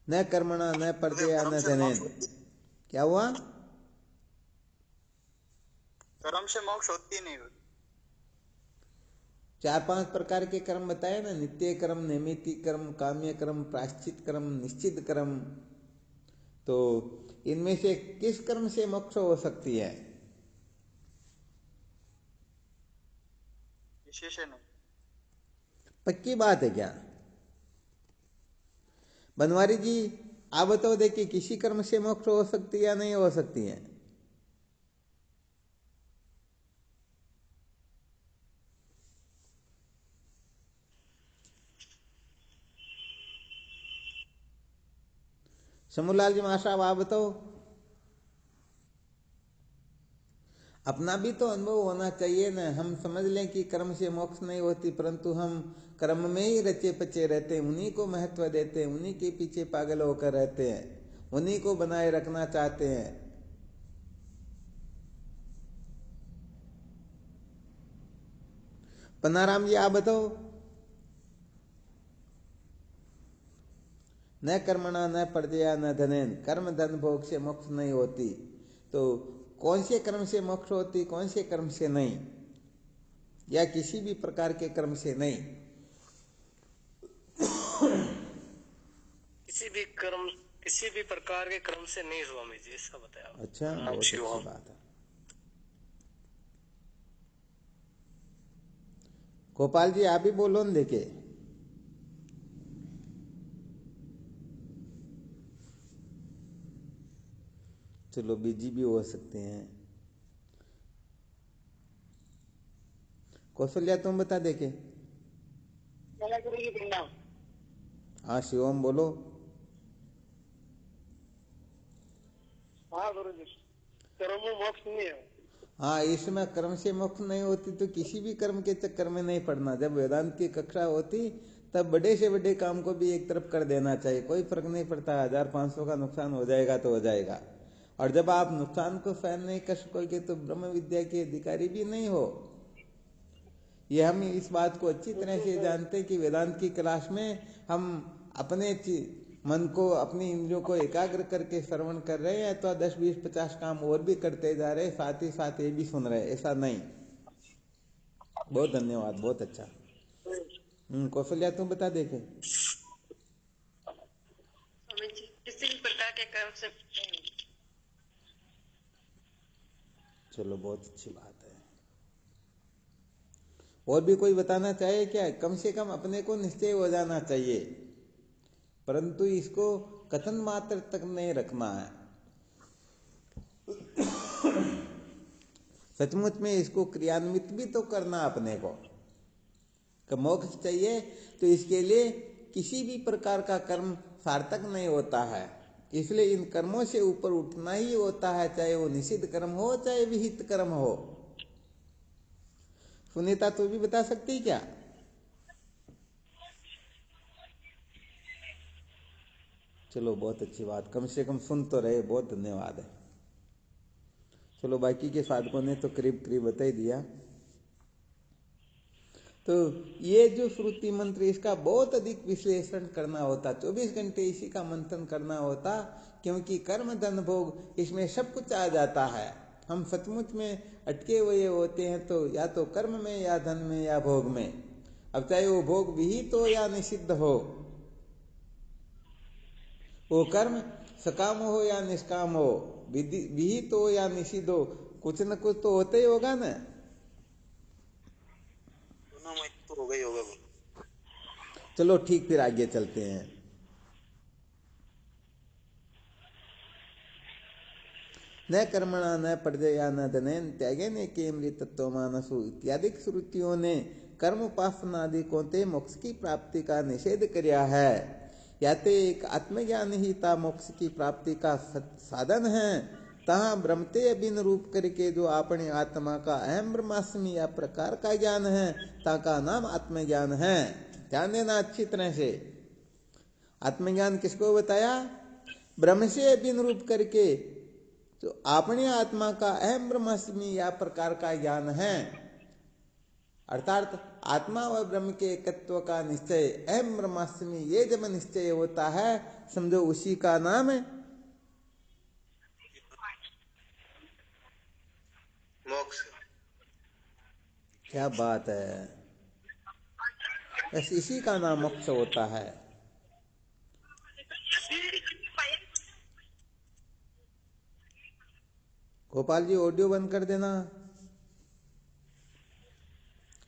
न कर्मणा न प्रजया न धनेन। क्या हुआ? कर्म से मोक्ष होती नहीं। 4-5 प्रकार के कर्म बताए ना, नित्य कर्म, नैमित्तिक कर्म, काम्य कर्म, प्रायश्चित कर्म, निश्चित कर्म। तो इनमें से किस कर्म से मोक्ष हो सकती है? विशेष नहीं। पक्की बात है क्या? बनवारी जी आप बताओ, देखिए किसी कर्म से मोक्ष हो सकती है या नहीं हो सकती है? समूलाल जी माशा आप बताओ। अपना भी तो अनुभव होना चाहिए ना। हम समझ लें कि कर्म से मोक्ष नहीं होती, परंतु हम कर्म में ही रचे पचे रहते हैं, उन्हीं को महत्व देते हैं, उन्हीं के पीछे पागल होकर रहते हैं, उन्हीं को बनाए रखना चाहते हैं। पन्नाराम जी आप बताओ। न कर्मणा न प्रजया न धनेन, कर्म धन भोग से मोक्ष नहीं होती। तो कौन से कर्म से मोक्ष होती, कौन से कर्म से नहीं, या किसी भी प्रकार के कर्म से नहीं? किसी भी प्रकार के कर्म से नहीं स्वामी जी, ऐसा बताया। अच्छा, बहुत अच्छी बात है। गोपाल जी आप भी बोलो न, देखे चलो बिजी भी हो सकते हैं। कौशल्या तुम बता देखे। हाँ शिवम बोलो। हाँ गुरु जी, कर्म में मोक्ष नहीं है। हाँ, इसमें कर्म से मोक्ष नहीं होती तो किसी भी कर्म के चक्कर में नहीं पड़ना। जब वेदांत की कक्षा होती तब बड़े से बड़े काम को भी एक तरफ कर देना चाहिए, कोई फर्क नहीं पड़ता। 1500 का नुकसान हो जाएगा तो हो जाएगा। और जब आप नुकसान को सहन नहीं कर सकोगे तो ब्रह्म विद्या के अधिकारी भी नहीं हो। ये हम इस बात को अच्छी तरह से जानते हैं कि वेदांत की क्लास में हम अपने मन को, अपनी इंद्रियों को एकाग्र करके श्रवण कर रहे हैं, तो 10, 20, 50 काम और भी करते जा रहे हैं, साथ ही साथ ये भी सुन रहे हैं, ऐसा नहीं। बहुत धन्यवाद, बहुत अच्छा। कौशल्या तुम बता देखे। किसी भी प्रकार के कर्म से चलो बहुत अच्छी बात है। और भी कोई बताना चाहे क्या? कम से कम अपने को निश्चय हो जाना चाहिए, परंतु इसको कथन मात्र तक नहीं रखना है। सचमुच में इसको क्रियान्वित भी तो करना अपने को। कि मोक्ष चाहिए तो इसके लिए किसी भी प्रकार का कर्म सार्थक नहीं होता है, इसलिए इन कर्मों से ऊपर उठना ही होता है, चाहे वो निषिद्ध कर्म हो चाहे विहित कर्म हो। सुनीता तू भी बता सकती क्या? चलो बहुत अच्छी बात, कम से कम सुन तो रहे, बहुत धन्यवाद है। चलो बाकी के साधकों ने तो करीब करीब बता ही दिया। तो ये जो श्रुति मंत्र इसका बहुत अधिक विश्लेषण करना होता, 24 घंटे इसी का मंथन करना होता, क्योंकि कर्म धन भोग इसमें सब कुछ आ जाता है। हम सचमुच में अटके हुए होते हैं तो या तो कर्म में या धन में या भोग में। अब चाहे वो भोग विहित हो या निषिद्ध हो, वो कर्म सकाम हो या निष्काम हो, विहित हो या निषिद्ध हो, कुछ न कुछ तो होते ही होगा ना। दोनों में तो हो गई होगा। चलो ठीक, फिर आगे चलते हैं। न कर्मणा न प्रजया न धनेन त्यागेन केमृतत्व मानसु इत्यादि श्रुतियों ने कर्म उपासना आदि को ते मोक्ष की प्राप्ति का निषेध किया है। या तो एक आत्मज्ञान ही ता मोक्ष की प्राप्ति का साधन है, तहाँ ब्रह्मते अभिन्न रूप करके जो अपने आत्मा का अहम ब्रह्मास्मि या प्रकार का ज्ञान है, ताका नाम आत्मज्ञान है। ध्यान देना अच्छी तरह से। आत्मज्ञान किसको बताया? ब्रह्म से अभिन्न रूप करके जो अपने आत्मा का अहम ब्रह्मास्मि या प्रकार का ज्ञान है, अर्थात आत्मा व ब्रह्म के एकत्व का निश्चय, अहम ब्रह्मास्मि ये जब निश्चय होता है, समझो उसी का नाम है मोक्ष। क्या बात है, बस इसी का नाम मोक्ष होता है। गोपाल जी ऑडियो बंद कर देना।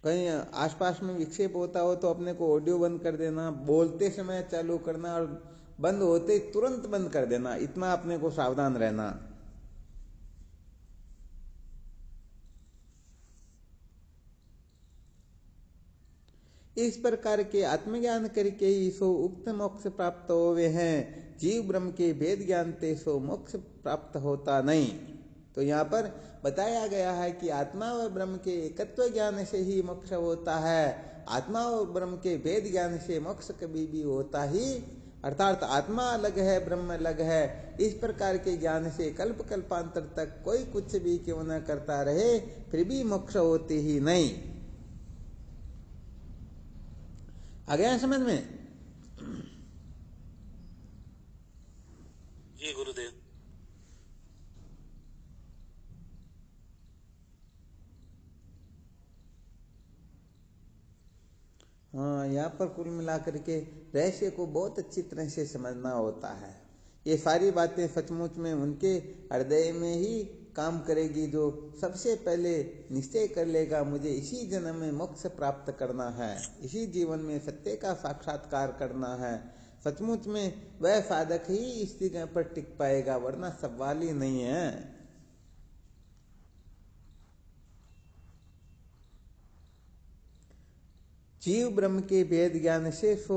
कहीं आसपास में विक्षेप होता हो तो अपने को ऑडियो बंद कर देना, बोलते समय चालू करना और बंद होते तुरंत बंद कर देना, इतना अपने को सावधान रहना। इस प्रकार के आत्मज्ञान करके ही सो उक्त मोक्ष प्राप्त होवे हैं। जीव ब्रह्म के भेद ज्ञानते सो मोक्ष प्राप्त होता नहीं। तो यहाँ पर बताया गया है कि आत्मा व ब्रह्म के एकत्व ज्ञान से ही मोक्ष होता है। आत्मा व ब्रह्म के भेद ज्ञान से मोक्ष कभी भी होता ही, अर्थात आत्मा अलग है ब्रह्म अलग है, इस प्रकार के ज्ञान से कल्प कल्पांतर तक कोई कुछ भी क्यों न करता रहे, फिर भी मोक्ष होती ही नहीं। आ गया समझ में? जी गुरुदेव। हाँ, यहाँ पर कुल मिलाकर के रहस्य को बहुत अच्छी तरह से समझना होता है। ये सारी बातें सचमुच में उनके हृदय में ही काम करेगी जो सबसे पहले निश्चय कर लेगा, मुझे इसी जन्म में मोक्ष प्राप्त करना है, इसी जीवन में सत्य का साक्षात्कार करना है। सचमुच में वह साधक ही इस जगह पर टिक पाएगा, वरना सवाल ही नहीं है। जीव ब्रह्म के भेद ज्ञान से सो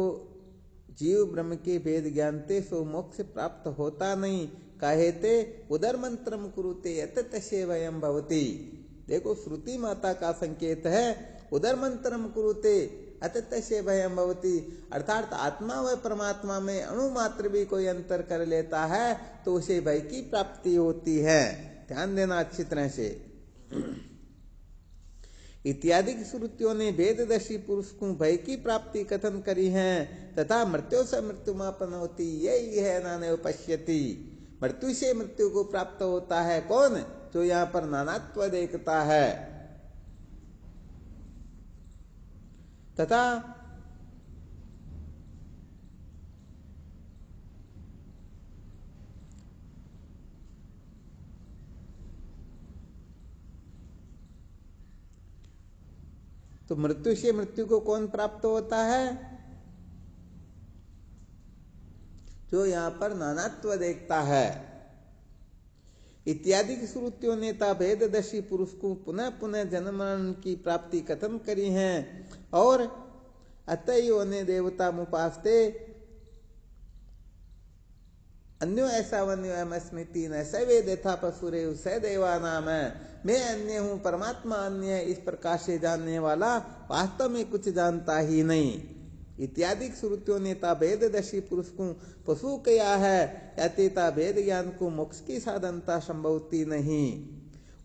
जीव ब्रह्म के भेद ज्ञानते सो मोक्ष प्राप्त होता नहीं। काहेते उदर मंत्रम कुरुते अतत से वयम भवती। देखो श्रुति माता का संकेत है, उदर मंत्रम कुरुते अतत से वयम भवती, अर्थात आत्मा व परमात्मा में अणु मात्र भी कोई अंतर कर लेता है तो उसे भय की प्राप्ति होती है। ध्यान देना अच्छी तरह से। इत्यादि श्रुतियों ने वेददर्शी पुरुष को भय की प्राप्ति कथन करी है, तथा मृत्यु से मृत्युमापन होती यही है नान्य पश्यति। मृत्यु से मृत्यु को प्राप्त होता है कौन? जो यहाँ पर नानात्व देखता है। तथा तो मृत्यु से मृत्यु को कौन प्राप्त होता है? जो यहां पर नानात्व देखता है। इत्यादि की श्रुतियों ने भेददर्शी पुरुष को पुनः पुनः जन्म मरण की प्राप्ति कथन करी है। और अतएव ने देवता मुपास्ते अन्यो ऐसा वन्यो स्मृति न स वेद यथा पशुरे स देवा नाम। मैं अन्य हूं, परमात्मा अन्य है, इस प्रकार से जानने वाला वास्तव में कुछ जानता ही नहीं। इत्यादि श्रुतियों ने भेददर्शी पुरुष को पशु कया है, अतः भेद ज्ञान को मोक्ष की साधनता संभवती नहीं।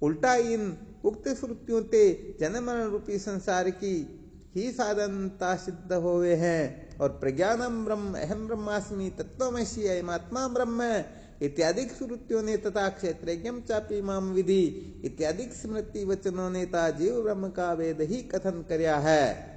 उल्टा इन उक्त श्रुतियों ते जन्म मरण रूपी संसार की ही साधनता सिद्ध होवे हैं। और प्रज्ञानम ब्रह्म अहम ब्रह्मास्मि तत्वमसि अयमात्मा ब्रह्म इत्यादि श्रुतियों ने तथा क्षेत्रज्ञम चापि माम विधि इत्यादि स्मृति वचनों ने जीव ब्रह्म का वेद ही कथन करया है।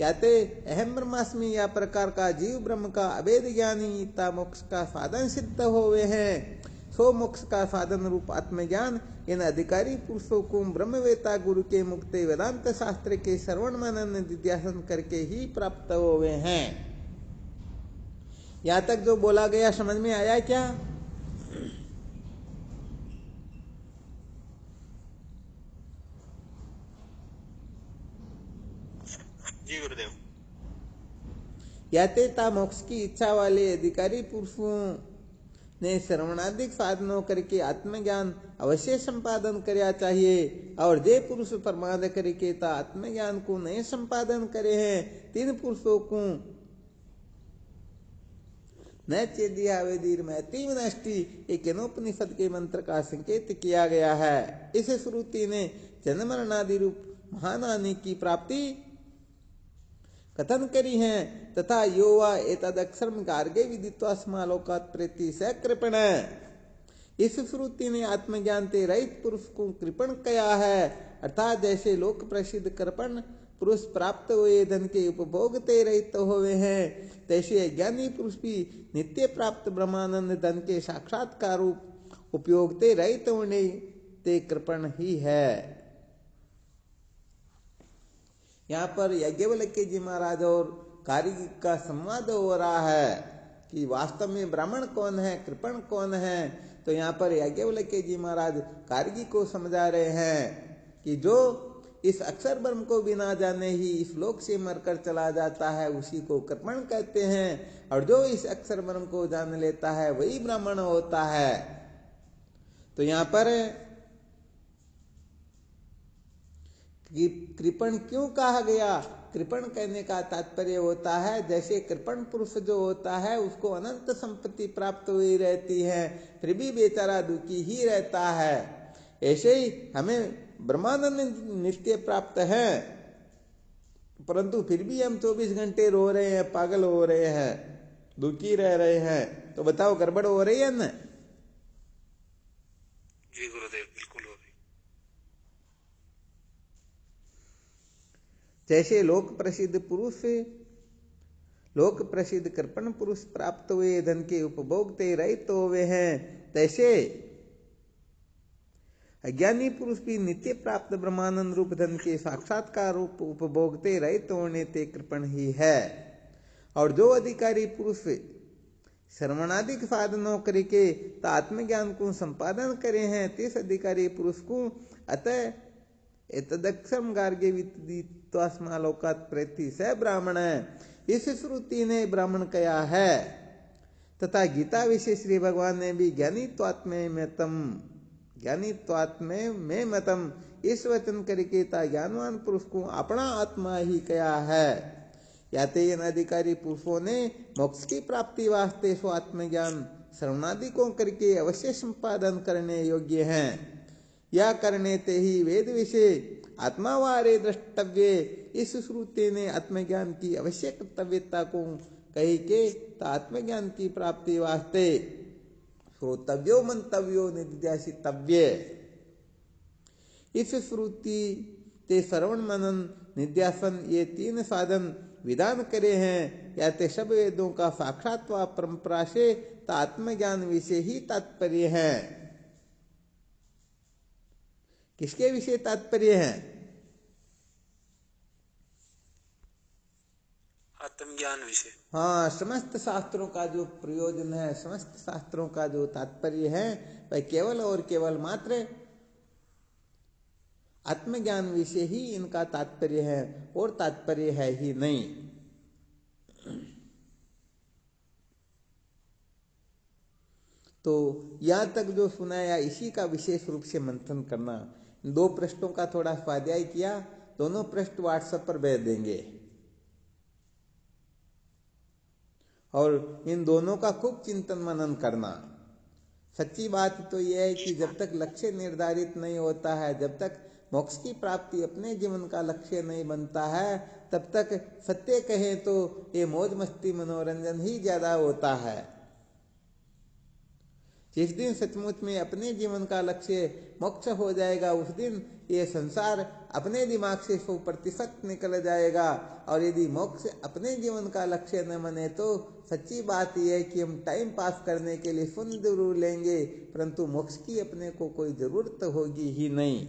याते अहम ब्रह्मास्मि या प्रकार का जीव ब्रह्म का अवेद ज्ञानी ता मोक्ष का साधन सिद्ध होवे हैं। सो मोक्ष का साधन रूप आत्मज्ञान इन अधिकारी पुरुषों को ब्रह्मवेता गुरु के मुक्ते वेदांत शास्त्र के श्रवण मनन निध्यासन करके ही प्राप्त हुए हैं। यहाँ तक जो बोला गया समझ में आया क्या? जी गुरुदेव। याते ता मोक्ष की इच्छा वाले अधिकारी पुरुषों ने श्रवणाधिक साधनों करके आत्मज्ञान अवश्य संपादन करना चाहिए। और जे पुरुष प्रमाद करके ता आत्मज्ञान को नए संपादन करे हैं, तीन पुरुषों को न चेदिया वेदीर में तीन नष्टि एक केनोपनिषद के मंत्र का संकेत किया गया है। इस श्रुति ने जन्म मरणादि रूप महानानी की प्राप्ति कथन करी है। तथा यो वा एतदक्षरम गार्गे विदित्वा स्मालोकात् प्रेति स कृपण। इस श्रुति ने आत्मज्ञान ते रहित पुरुष को कृपण कया है। अर्थात जैसे लोक प्रसिद्ध कृपण पुरुष प्राप्त हुए धन के उपभोग ते रहित होवे हैं, तैसे अज्ञानी पुरुष भी नित्य प्राप्त ब्रह्मानंद धन के साक्षात्कार रूप उपयोग ते रहित होने ते कृपण ही है। यहाँ पर याज्ञवल्क्य जी महाराज और कारिकी का संवाद हो रहा है कि वास्तव में ब्राह्मण कौन है, कृपण कौन है। तो यहाँ पर याज्ञवल्क्य जी महाराज कारिकी को समझा रहे हैं कि जो इस अक्षर ब्रह्म को बिना जाने ही इस लोक से मरकर चला जाता है उसी को कृपण कहते हैं, और जो इस अक्षर ब्रह्म को जान लेता है वही ब्राह्मण होता है। तो यहाँ पर कृपण क्यों कहा गया? कृपण कहने का तात्पर्य होता है जैसे कृपण पुरुष जो होता है उसको अनंत संपत्ति प्राप्त हुई रहती है, फिर भी बेचारा दुखी ही रहता है। ऐसे ही हमें ब्रह्मानंद नित्य प्राप्त है, परंतु फिर भी हम 24 घंटे रो रहे हैं, पागल हो रहे हैं, दुखी रह रहे हैं। तो बताओ गड़बड़ हो रही है ना? जी गुरुदेव, बिल्कुल हो रही। जैसे लोक प्रसिद्ध कृपण पुरुष प्राप्त हुए धन के उपभोग ते रहित हुए हैं, तैसे अज्ञानी पुरुष भी नित्य प्राप्त ब्रह्मानंद रूप धन के साक्षात्कार रूप उपभोग ते रहित होने ते कृपण ही है। और जो अधिकारी पुरुष श्रवणादिक साधनों करके आत्मज्ञान को संपादन करे हैं, तिस अधिकारी पुरुष को अतः एतदक्षरम गार्गे विदित्वास्मालोकात् प्रेति स ब्राह्मण। इस श्रुति ने ब्राह्मण कया है। तथा गीता विषय श्री भगवान ने भी ज्ञानीत्वात्मे में मतम इस वचन करके ता ज्ञानवान पुरुष को अपना आत्मा ही कया है। याते इन अधिकारी पुरुषों ने मोक्ष की प्राप्ति वास्ते स्व आत्मज्ञान श्रवणादि को करके अवश्य संपादन करने योग्य हैं। या करने ते ही वेद विषय आत्मावारे द्रष्टव्य। इस श्रुति ने आत्मज्ञान की अवश्य कर्तव्यता को कही के आत्मज्ञान की प्राप्ति वास्ते श्रोतव्यो मंतव्यो निध्यासितव्य। इस श्रुति ते श्रवण मनन निध्यासन ये तीन साधन विधान करे हैं। या ते सब वेदों का साक्षात व परंपरा से आत्मज्ञान विषय ही तात्पर्य है। किसके विषय तात्पर्य है? आत्मज्ञान विषय। हाँ, समस्त शास्त्रों का जो प्रयोजन है, समस्त शास्त्रों का जो तात्पर्य है, वह केवल और केवल मात्र आत्मज्ञान विषय ही इनका तात्पर्य है, और तात्पर्य है ही नहीं। तो यहाँ तक जो सुनाया, इसी का विशेष रूप से मंथन करना। 2 पृष्ठों का थोड़ा स्वाध्याय किया, दोनों पृष्ठ व्हाट्सएप पर भेज देंगे, और इन दोनों का खूब चिंतन मनन करना। सच्ची बात तो यह है कि जब तक लक्ष्य निर्धारित नहीं होता है, जब तक मोक्ष की प्राप्ति अपने जीवन का लक्ष्य नहीं बनता है, तब तक सत्य कहें तो ये मौज मस्ती मनोरंजन ही ज्यादा होता है। जिस दिन सचमुच में अपने जीवन का लक्ष्य मोक्ष हो जाएगा, उस दिन ये संसार अपने दिमाग से 100% निकल जाएगा। और यदि मोक्ष अपने जीवन का लक्ष्य न बने तो सच्ची बात यह है कि हम टाइम पास करने के लिए सुन जरूर लेंगे, परंतु मोक्ष की अपने को कोई जरूरत होगी ही नहीं।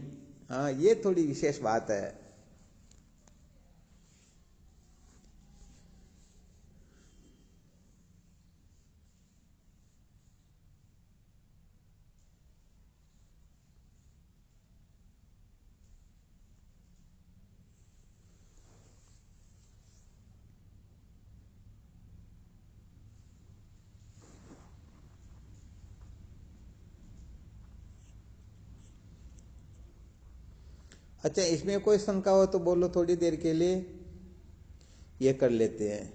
हाँ, ये थोड़ी विशेष बात है। अच्छा, इसमें कोई शंका हो तो बोलो, थोड़ी देर के लिए ये कर लेते हैं।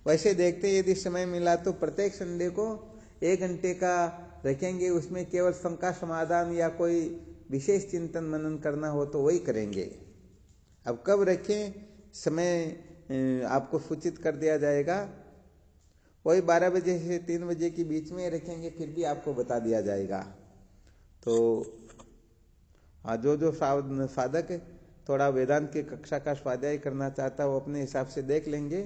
वैसे देखते यदि समय मिला तो प्रत्येक संडे को 1 घंटे का रखेंगे, उसमें केवल शंका समाधान या कोई विशेष चिंतन मनन करना हो तो वही करेंगे। अब कब रखें, समय आपको सूचित कर दिया जाएगा। वही 12 बजे से 3 बजे के बीच में रखेंगे, फिर भी आपको बता दिया जाएगा। तो जो साधक थोड़ा वेदांत की कक्षा का स्वाध्याय करना चाहता है, वो अपने हिसाब से देख लेंगे।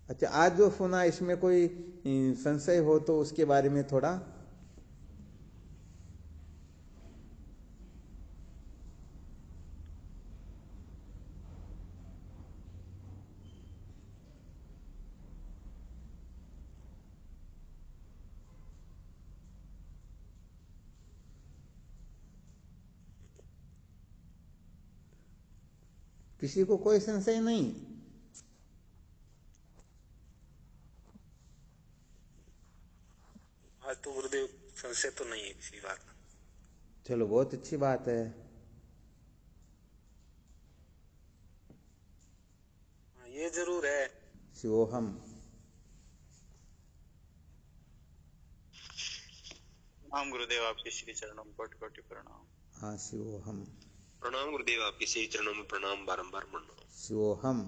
अच्छा, आज जो सुना इसमें कोई संशय हो तो उसके बारे में थोड़ा। किसी को कोई संशय नहीं? आज तो गुरुदेव संशय तो नहीं है किसी बात का। चलो, बहुत अच्छी बात है। ये जरूर है। शिवोहम। प्रणाम गुरुदेव, आपके श्री चरणों में कोटि कोटि प्रणाम। हाँ, शिवोहम। प्रणाम गुरुदेव, आपके श्री चरणों में प्रणाम, बारंबार प्रणाम। शिवोहम।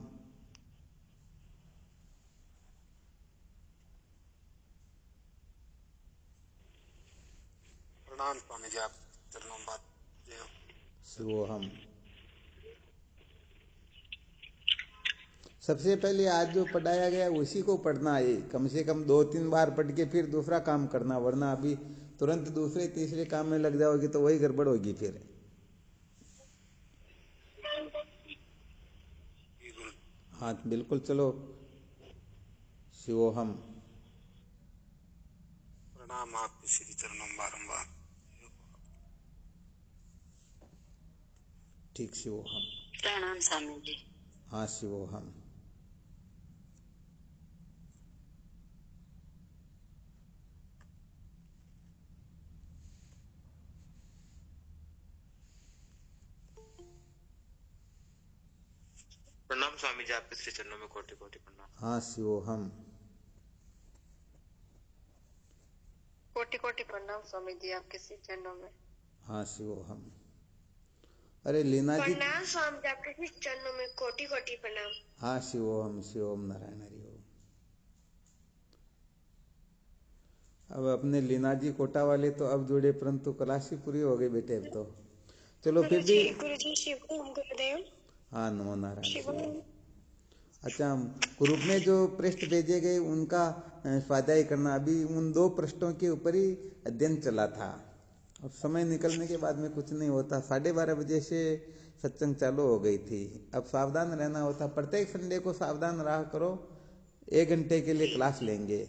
प्रणाम स्वामी जी, आप चरणों में बात। शिवोहम। सबसे पहले आज जो पढ़ाया गया उसी को पढ़ना है, कम से कम 2-3 बार पढ़ के फिर दूसरा काम करना, वरना अभी तुरंत दूसरे तीसरे काम में लग जाओगे तो वही गड़बड़ होगी फिर। हाँ बिल्कुल, चलो। शिवोहम। प्रणाम आपके श्री चरणों में बारंबार। ठीक, शिवोहम। प्रणाम स्वामी जी। हाँ, शिवोहम। प्रणाम स्वामी जी, आपके श्री चरणों में कोटि कोटि प्रणाम। हाँ, शिवोहम। कोटि कोटि प्रणाम स्वामी जी, आपके श्री चरणों में। हाँ, शिवोहम। अरे लीना जी। प्रणाम स्वामी जी, आपके श्री चरणों में कोटि कोटि प्रणाम। हाँ, शिवोहम। शिवोम नारायण हरि ओम। अब अपने लीना जी कोटा वाले तो अब जुड़े, परंतु क्लास ही पूरी हो गई बेटे अब तो। चलो फिर भी। गुरुजी शिवोम गुरुदेव। हाँ, नमो नारायण। अच्छा, ग्रुप में जो पृष्ठ भेजे गए उनका स्वाध्याय करना। अभी उन 2 पृष्ठों के ऊपर ही अध्ययन चला था, अब समय निकलने के बाद में कुछ नहीं होता। 12:30 से सत्संग चालू हो गई थी। अब सावधान रहना होता। प्रत्येक संडे को सावधान रहा करो। 1 घंटे के लिए क्लास लेंगे।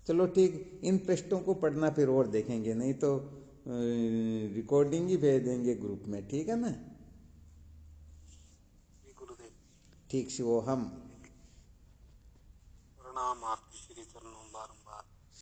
चलो ठीक, इन पृष्ठों को पढ़ना फिर और देखेंगे, नहीं तो रिकॉर्डिंग ही भेज देंगे ग्रुप में, ठीक है ना? गुरुदेव ठीक शिवोहम। प्रणाम आपके श्री चरणों बारंबार।